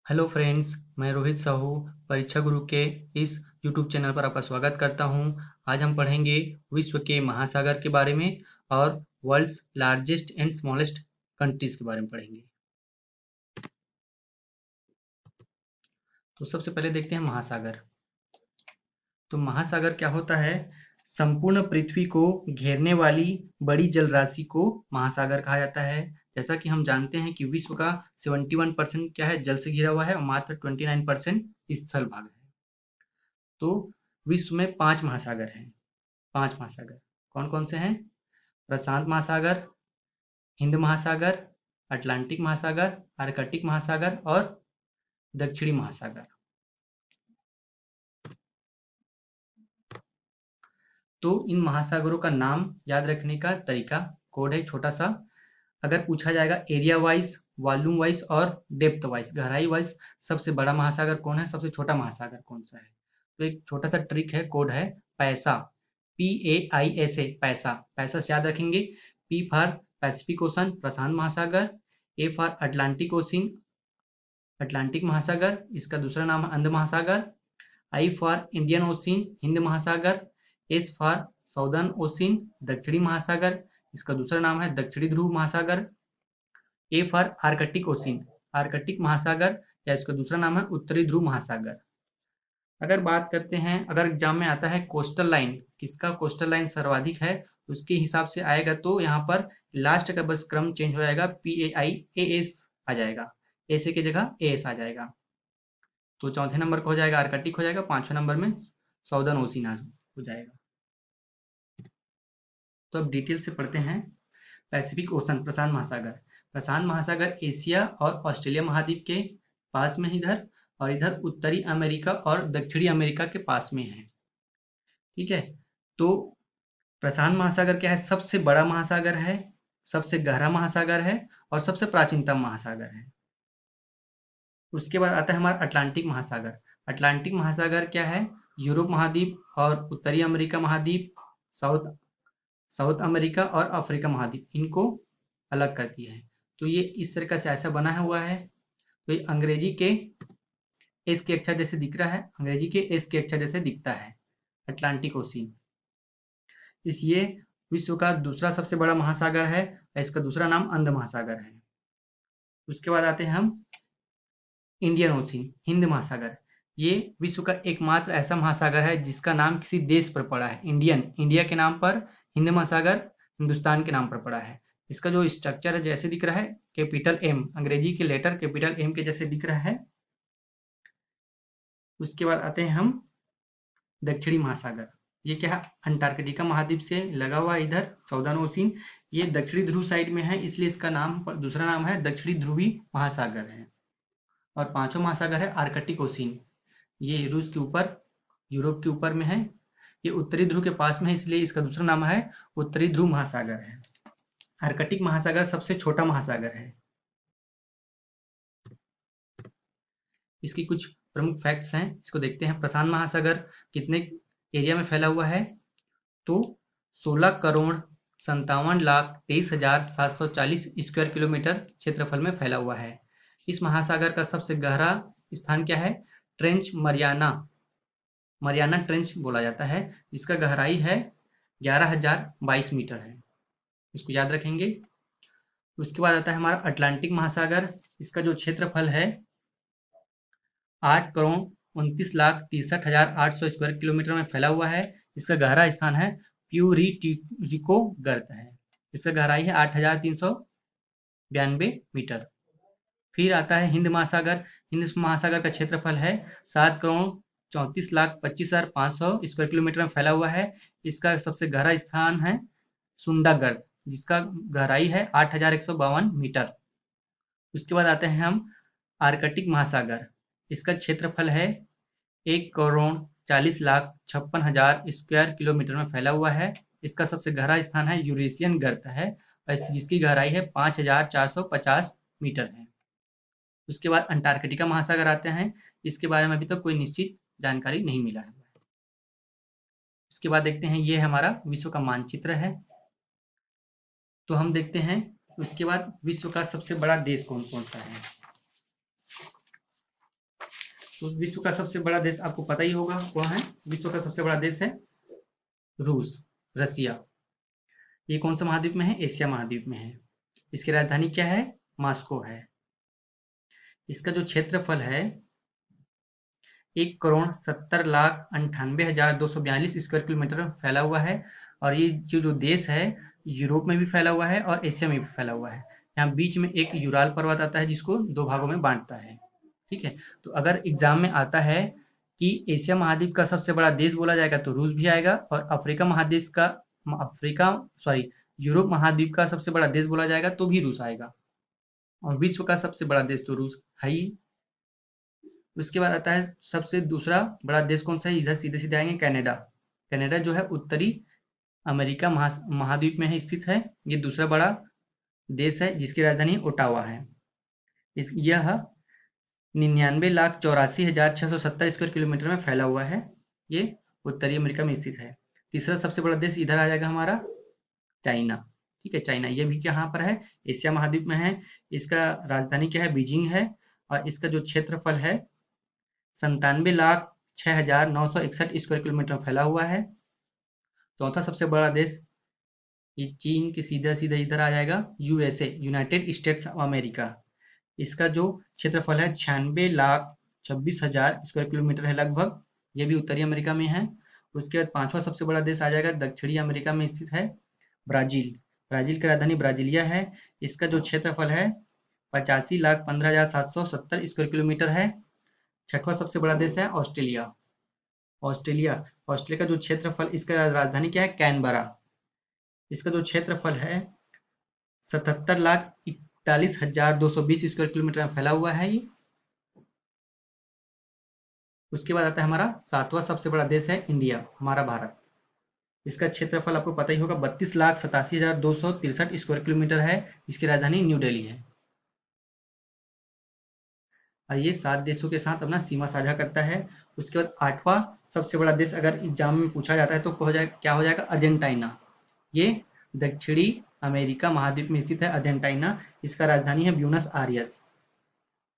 Hello friends, मैं रोहित साहू परीक्षा गुरु के इस यूट्यूब चैनल पर आपका स्वागत करता हूं। आज हम पढ़ेंगे विश्व के महासागर के बारे में और world's largest and smallest countries के बारे में पढ़ेंगे। तो सबसे पहले देखते हैं महासागर। तो महासागर क्या होता है? संपूर्ण पृथ्वी को घेरने वाली बड़ी जलराशि को महासागर कहा जाता है। जैसा कि हम जानते हैं कि विश्व का 71% क्या है, जल से घिरा हुआ है और मात्र 29% स्थल भाग है। तो विश्व में 5 महासागर हैं। 5 महासागर कौन-कौन से हैं? प्रशांत महासागर, हिंद महासागर, अटलांटिक महासागर, आर्कटिक महासागर और दक्षिणी महासागर। तो इन महासागरों का नाम याद रखने का तरीका कोड है छोटा सा। अगर पूछा जाएगा एरिया वाइज, वॉल्यूम वाइज और डेप्थ वाइज, गहराई वाइज सबसे बड़ा महासागर कौन है, सबसे छोटा महासागर कौन सा है, तो एक छोटा सा ट्रिक है, कोड है पैसा, PAISA, पैसा। पैसा से याद रखेंगे। P फॉर पैसिफिक ओशन, प्रशांत महासागर, A for Atlantic ocean, Atlantic महासागर, इसका दूसरा नाम है अंध महासागर, I for Indian ocean, Hind महासागर, S फॉर साउदर्न ओशन, दक्षिणी महासागर, इसका दूसरा नाम है दक्षिणी ध्रुव महासागर, A for Arctic ocean, Arctic महासागर, या इसका दूसरा नाम है उत्तरी ध्रुव महासागर। अगर बात करते हैं, अगर एग्जाम में आता है कोस्टल लाइन, किसका कोस्टल लाइन सर्वाधिक है, उसके हिसाब से आएगा, तो यहाँ पर लास्ट का बस क्रम चेंज हो जाएगा, PAIAS आ जाएगा, ऐसे की जगह AS आ जाएगा। तो चौथे नंबर का हो जाएगा आर्कटिक हो जाएगा, पांचवें नंबर में साउदर्न ओशियन हो जाएगा। तो अब डिटेल से पढ़ते हैं। पैसिफिक ओशन, प्रशांत महासागर। प्रशांत महासागर एशिया और ऑस्ट्रेलिया महाद्वीप के पास में इधर, और इधर उत्तरी अमेरिका और दक्षिणी अमेरिका के पास में है। ठीक है। तो प्रशांत महासागर क्या है? सबसे बड़ा महासागर है, सबसे गहरा महासागर है और सबसे प्राचीनतम महासागर है। उसके बाद आता है हमारा अटलांटिक महासागर। अटलांटिक महासागर क्या है? यूरोप महाद्वीप और उत्तरी अमेरिका महाद्वीप, साउथ साउथ अमेरिका और अफ्रीका महाद्वीप, इनको अलग करती है। तो ये इस तरीके से ऐसा बना हुआ है। तो ये अंग्रेजी के एस के अक्षर जैसे दिख रहा है, अंग्रेजी के एस के अक्षर जैसे दिखता है, अटलांटिक ओशियन। इस ये विश्व का दूसरा सबसे बड़ा महासागर है, इसका दूसरा नाम अंध महासागर है। उसके बाद आते हैं हम इंडियन ओशियन, हिंद महासागर। ये विश्व का एकमात्र ऐसा महासागर है जिसका नाम किसी देश पर पड़ा है, इंडिया के नाम पर। हिंद महासागर हिंदुस्तान के नाम पर पड़ा है। इसका जो स्ट्रक्चर है जैसे दिख रहा है, कैपिटल एम, अंग्रेजी के लेटर कैपिटल एम के जैसे दिख रहा है। उसके बाद आते हैं हम दक्षिणी महासागर। ये क्या है? अंटार्कटिका महाद्वीप से लगा हुआ है, इधर साउदर्न ओशियन। ये दक्षिणी ध्रुव साइड में है, इसलिए इसका नाम दूसरा नाम है दक्षिणी ध्रुवी महासागर है। और पांचवा महासागर है आर्कटिक ओशियन। ये रूस के ऊपर, यूरोप के ऊपर में है। ये उत्तरी ध्रुव के पास में है, इसलिए इसका दूसरा नाम है उत्तरी ध्रुव महासागर है। आर्कटिक महासागर सबसे छोटा महासागर है। इसकी कुछ प्रमुख फैक्ट्स हैं, इसको देखते हैं। प्रशांत महासागर कितने एरिया में फैला हुआ है? तो 16,57,23,740 स्क्वायर किलोमीटर क्षेत्रफल में फैला हुआ है। इस महासागर का सबसे गहरा स्थान क्या है? ट्रेंच मरियाना ट्रेंच बोला जाता है, जिसका गहराई है 11,022 मीटर है। इसको याद रखेंगे। उसके बाद आता है हमारा अटलांटिक महासागर। इसका जो क्षेत्रफल है 8,29,63,800 स्क्वायर किलोमीटर में फैला हुआ है। इसका गहरा स्थान है प्यूरिको गर्त है, इसका गहराई है 8,392 मीटर। फिर आता है हिंद महासागर। हिंद महासागर का क्षेत्रफल है 7,34,25,500 स्क्वायर किलोमीटर में फैला हुआ है। इसका सबसे गहरा स्थान है सुंडागर्त, जिसका गहराई है 8,152 मीटर। उसके बाद आते हैं हम आर्कटिक महासागर। इसका क्षेत्रफल है 1,40,56,000 स्क्वायर किलोमीटर में फैला हुआ है। इसका सबसे गहरा स्थान है यूरेशियन गर्त है, जिसकी गहराई है 5,450 मीटर है। उसके बाद अंटार्कटिका महासागर आते हैं। इसके बारे में अभी तक कोई निश्चित जानकारी नहीं मिला है। उसके बाद देखते हैं, ये हमारा विश्व का मानचित्र है। तो हम देखते हैं उसके बाद विश्व का सबसे बड़ा देश कौन कौन सा है। तो विश्व का सबसे बड़ा देश आपको पता ही होगा कौन है। विश्व का सबसे बड़ा देश है रूस, रसिया। ये कौन सा महाद्वीप में है? एशिया महाद्वीप में है। इसकी राजधानी क्या है? मॉस्को है। इसका जो क्षेत्रफल है 1,70,98,242 स्क्वायर किलोमीटर में फैला हुआ है। और ये जो देश है यूरोप में भी फैला हुआ है और एशिया में भी फैला हुआ है। यहाँ बीच में एक यूराल पर्वत आता है जिसको दो भागों में बांटता है। ठीक है, तो अगर एग्जाम में आता है कि एशिया महाद्वीप का सबसे बड़ा देश बोला जाएगा तो रूस भी आएगा, और यूरोप महाद्वीप का सबसे बड़ा देश बोला जाएगा तो भी रूस आएगा, और विश्व का सबसे बड़ा देश तो रूस है ही। उसके बाद आता है सबसे दूसरा बड़ा देश कौन सा है? इधर सीधे सीधे आएंगे, कनाडा। कनाडा जो है उत्तरी अमेरिका महाद्वीप में स्थित है। ये दूसरा बड़ा देश है जिसकी राजधानी ओटावा है। यह 99,84,670 स्क्वायर किलोमीटर में फैला हुआ है। ये उत्तरी अमेरिका में स्थित है। तीसरा सबसे बड़ा देश इधर आ जाएगा हमारा चाइना। ठीक है, चाइना ये भी कहाँ पर है? एशिया महाद्वीप में है। इसका राजधानी क्या है? बीजिंग है। और इसका जो क्षेत्रफल है 97,06,961 स्क्वायर किलोमीटर में फैला हुआ है। चौथा सबसे बड़ा देश ये चीन के सीधा सीधा इधर आ जाएगा, USA, United states of America. इसका जो क्षेत्रफल है 96,26,000 स्क्वायर किलोमीटर है लगभग। ये भी उत्तरी अमेरिका में है। उसके बाद पांचवा सबसे बड़ा देश आ जाएगा दक्षिणी अमेरिका में स्थित है ब्राजील। ब्राजील की राजधानी ब्राजीलिया है। इसका जो क्षेत्रफल है 85,15,770 स्क्वायर किलोमीटर है। छठवां सबसे बड़ा देश है ऑस्ट्रेलिया। ऑस्ट्रेलिया ऑस्ट्रेलिया का जो क्षेत्रफल, इसका राजधानी क्या है? कैनबरा। इसका जो क्षेत्रफल है 77,41,220 स्क्वायर किलोमीटर में फैला हुआ है ये। उसके बाद आता है हमारा सातवां सबसे बड़ा देश है इंडिया, हमारा भारत। इसका क्षेत्रफल आपको पता ही होगा 32,87,263 स्क्वायर किलोमीटर है। इसकी राजधानी न्यू दिल्ली है। और ये 7 देशों के साथ अपना सीमा साझा करता है। उसके बाद आठवां सबसे बड़ा देश अगर एग्जाम में पूछा जाता है तो क्या हो जाएगा? अर्जेंटीना। ये दक्षिणी अमेरिका महाद्वीप में स्थित है अर्जेंटीना। इसका राजधानी है ब्यूनस आयर्स।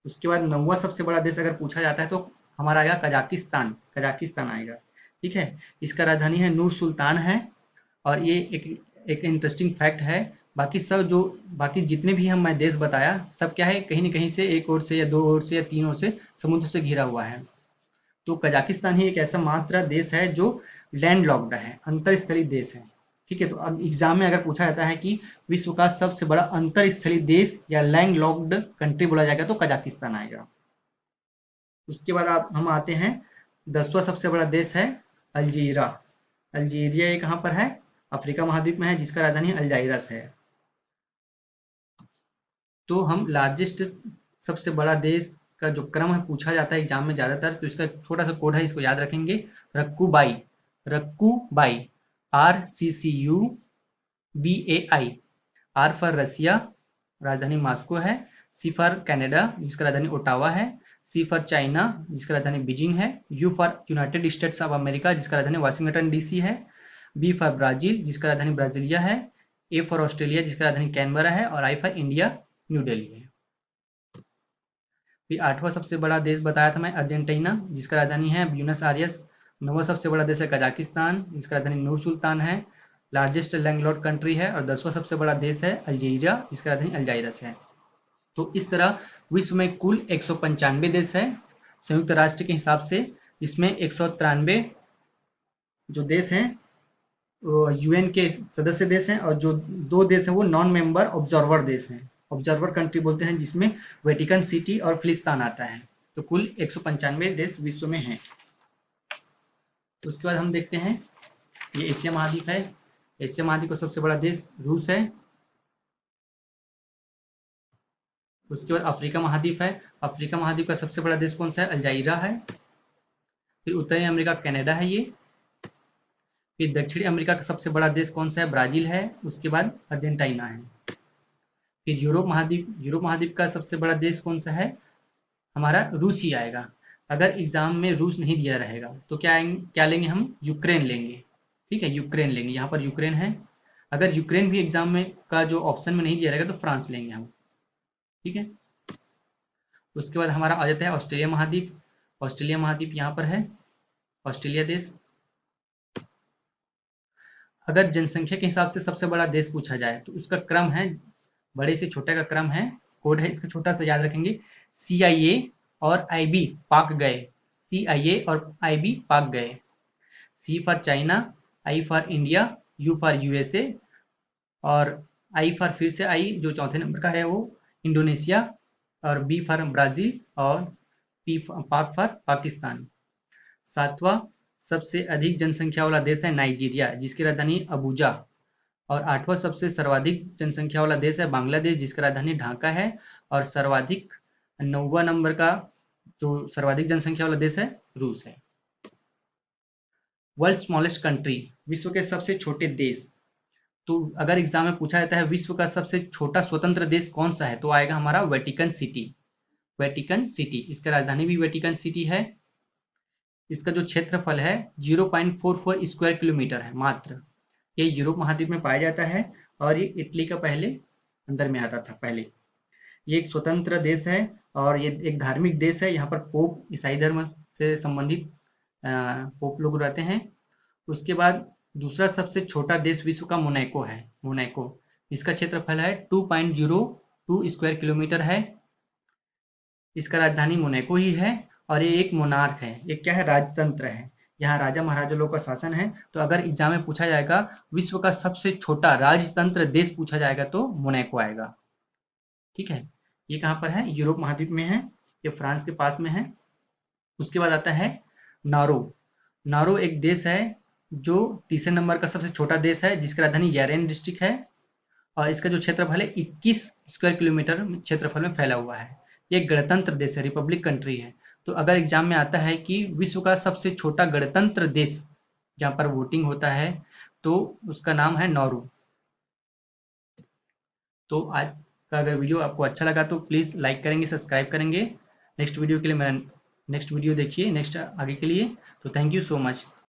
उसके बाद नौवां सबसे बड़ा देश अगर पूछा जाता है तो हमारा आएगा कजाकिस्तान। कजाकिस्तान आएगा। ठीक है, इसका राजधानी है नूर सुल्तान है। और ये एक इंटरेस्टिंग फैक्ट है, बाकी जितने भी मैं देश बताया सब क्या है, कहीं न कहीं से एक ओर से या दो ओर से या तीन ओर से समुद्र से घिरा हुआ है। तो कजाकिस्तान ही एक ऐसा मात्र देश है जो लैंड लॉक्ड है, अंतरस्थलीय देश है। ठीक है, तो अब एग्जाम में अगर पूछा जाता है कि विश्व का सबसे बड़ा अंतरस्थलीय देश या लैंड लॉक्ड कंट्री बोला जाएगा तो कजाकिस्तान आएगा। उसके बाद हम आते हैं 10वां सबसे बड़ा देश है अल्जीरिया। अल्जीरिया ये कहाँ पर है? अफ्रीका महाद्वीप में है, जिसका राजधानी अल्जाइरस है। तो हम लार्जेस्ट सबसे बड़ा देश का जो क्रम है पूछा जाता है एग्जाम में ज्यादातर, तो इसका छोटा सा कोड है, इसको याद रखेंगे। रक्कूबाई। रक्कूबाई, RCCUBAI। आर फॉर रसिया, राजधानी मॉस्को है। सी फॉर कनाडा, जिसका राजधानी ओटावा है। सी फॉर चाइना, जिसका राजधानी बीजिंग है। You for United states of America, जिसका राजधानी वाशिंगटन डीसी है। बी फॉर ब्राजील, जिसका राजधानी ब्राजीलिया है। ए फॉर ऑस्ट्रेलिया, जिसका राजधानी कैनबरा है। और I for India, new Delhi है। फिर आठवां सबसे बड़ा देश बताया था मैं अर्जेंटीना, जिसका राजधानी है ब्यूनस आयर्स। नौवां सबसे बड़ा देश है कजाकिस्तान, जिसका राजधानी नूर सुल्तान है, लार्जेस्ट लैंडलॉर्ड कंट्री है। और 10वां सबसे बड़ा देश है अल्जीरिया, जिसका राजधानी अल्जाइरस है। तो इस तरह विश्व में कुल 195 देश है संयुक्त राष्ट्र के हिसाब से। इसमें 193 जो देश हैं यूएन के सदस्य देश हैं, और जो 2 देश हैं वो नॉन मेंबर ऑब्जर्वर देश हैं। ऑब्जर्वर कंट्री बोलते हैं जिसमें वेटिकन सिटी और फिलिस्तीन आता है। तो कुल 195 देश विश्व में हैं। उसके बाद हम देखते हैं ये एशिया महाद्वीप है। एशिया महाद्वीप का सबसे बड़ा देश रूस है। उसके बाद अफ्रीका महाद्वीप है। अफ्रीका महाद्वीप का सबसे बड़ा देश कौन सा है? अल्जाइरा है। फिर उत्तरी अमेरिका कनाडा है ये। फिर दक्षिणी अमेरिका का सबसे बड़ा देश कौन सा है? ब्राजील है। उसके बाद अर्जेंटीना है। फिर यूरोप महाद्वीप का सबसे बड़ा देश कौन सा है? हमारा रूस ही आएगा। अगर एग्जाम में रूस नहीं दिया रहेगा तो क्या लेंगे हम? यूक्रेन लेंगे। ठीक है, यूक्रेन लेंगे, यहाँ पर यूक्रेन है। अगर यूक्रेन भी एग्जाम में का जो ऑप्शन में नहीं दिया रहेगा तो फ्रांस लेंगे हम। ठीक है, उसके बाद हमारा आ जाता है ऑस्ट्रेलिया महाद्वीप। ऑस्ट्रेलिया महाद्वीप यहाँ पर है, ऑस्ट्रेलिया देश। अगर जनसंख्या के हिसाब से सबसे बड़ा देश पूछा जाए तो उसका क्रम है, बड़े से छोटे का क्रम है, कोड है इसका छोटा सा याद रखेंगे, CIA और IB पाक गए, CIA और IB पाक गए। C for China, I for India, U for USA और I फॉर फिर से I जो चौथे नंबर का है वो इंडोनेशिया और B फॉर ब्राजील और पाक फॉर पाकिस्तान। सातवां सबसे अधिक जनसंख्या वाला देश है नाइजीरिया, जिसकी राजधानी अबुजा। और आठवां सबसे सर्वाधिक जनसंख्या वाला देश है बांग्लादेश, जिसका राजधानी ढाका है। और सर्वाधिक 9वां नंबर का जो सर्वाधिक जनसंख्या वाला देश है रूस है। वर्ल्ड स्मॉलेस्ट कंट्री, विश्व के सबसे छोटे देश। तो अगर एग्जाम में पूछा जाता है विश्व का सबसे छोटा स्वतंत्र देश कौन सा है, तो आएगा हमारा वेटिकन सिटी। वेटिकन सिटी, इसका राजधानी भी वेटिकन सिटी है। इसका जो क्षेत्रफल है 0.44 स्क्वायर किलोमीटर है मात्र। ये यूरोप महाद्वीप में पाया जाता है और ये इटली का पहले अंदर में आता था पहले। ये एक स्वतंत्र देश है और ये एक धार्मिक देश है। यहाँ पर पोप ईसाई धर्म से संबंधित पोप लोग रहते हैं। उसके बाद दूसरा सबसे छोटा देश विश्व का मोनाको है। मोनाको, इसका क्षेत्रफल है 2.02 स्क्वायर किलोमीटर है। इसका राजधानी मोनाको ही है और ये एक मोनार्क है। ये क्या है, राजतंत्र है। यहाँ राजा महाराजा लोग का शासन है। तो अगर एग्जाम में पूछा जाएगा विश्व का सबसे छोटा राजतंत्र देश पूछा जाएगा तो मोनाको आएगा। ठीक है, ये कहाँ पर है, यूरोप महाद्वीप में है, ये फ्रांस के पास में है। उसके बाद आता है नारो। नारो एक देश है जो तीसरे नंबर का सबसे छोटा देश है, जिसकी राजधानी यारेन डिस्ट्रिक्ट है और इसका जो क्षेत्रफल है 21 स्क्वायर किलोमीटर क्षेत्रफल में फैला हुआ है। ये गणतंत्र देश है, रिपब्लिक कंट्री है। तो अगर एग्जाम में आता है कि विश्व का सबसे छोटा गणतंत्र देश जहाँ पर वोटिंग होता है तो उसका नाम है नारू। तो आज का अगर वीडियो आपको अच्छा लगा तो प्लीज़ लाइक करेंगे, सब्सक्राइब करेंगे। नेक्स्ट वीडियो के लिए मेरा नेक्स्ट वीडियो देखिए, नेक्स्ट आगे के लिए। तो थैंक यू सो मच।